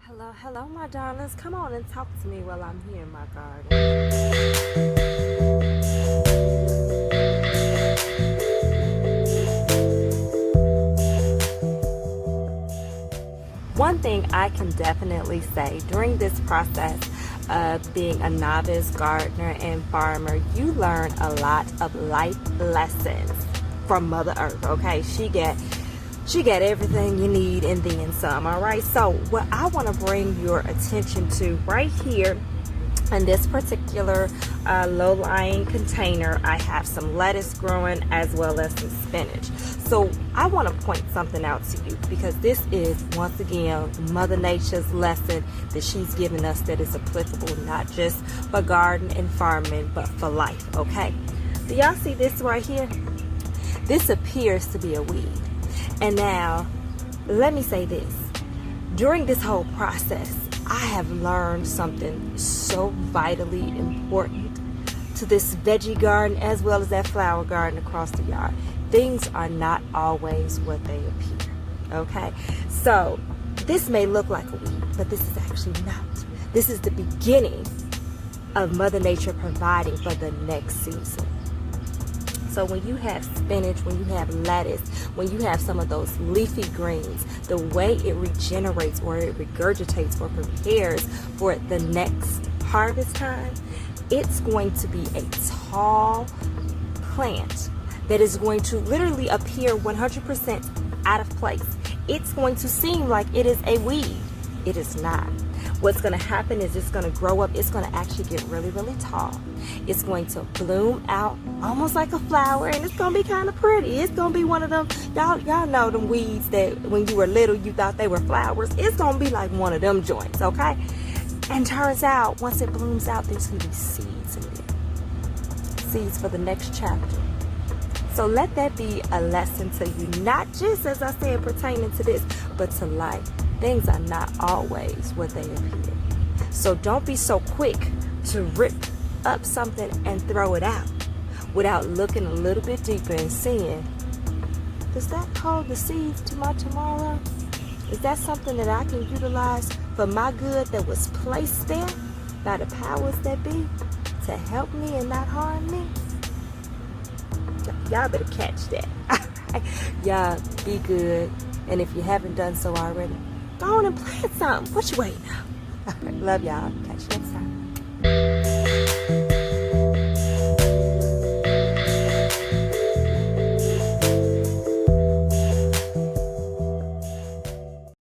Hello, hello, my darlings. Come on and talk to me while I'm here in my garden. One thing I can definitely say during this process of being a novice gardener and farmer, you learn a lot of life lessons from Mother Earth. Okay, she got everything you need and then some. All right, so what I want to bring your attention to right here in this particular low-lying container, I have some lettuce growing as well as some spinach. So I want to point something out to you, because this is once again Mother Nature's lesson that she's given us that is applicable not just for garden and farming but for life. Okay, do y'all see this right here? This appears to be a weed. And now let me say this, during this whole process I have learned something so vitally important to this veggie garden as well as that flower garden across the yard. Things are not always what they appear. Okay, so this may look like a weed, but this is actually not. This is the beginning of Mother Nature providing for the next season. So when you have spinach, when you have lettuce, when you have some of those leafy greens, the way it regenerates or it regurgitates or prepares for the next harvest time, it's going to be a tall plant that is going to literally appear 100% out of place. It's going to seem like it is a weed. It is not. What's going to happen is it's going to grow up. It's going to actually get really, really tall. It's going to bloom out almost like a flower, and it's going to be kind of pretty. It's going to be one of them, y'all know them weeds that when you were little you thought they were flowers. It's going to be like one of them joints, okay? And turns out once it blooms out, there's going to be seeds in there. Seeds for the next chapter. So let that be a lesson to you, not just, as I said, pertaining to this, but to life. Things are not always what they appear. So don't be so quick to rip up something and throw it out without looking a little bit deeper and seeing, does that hold the seeds to my tomorrow? Is that something that I can utilize for my good that was placed there by the powers that be to help me and not harm me? Y'all better catch that. Y'all be good. And if you haven't done so already, go on and plant something. What you waiting on? Love y'all. Catch you next time.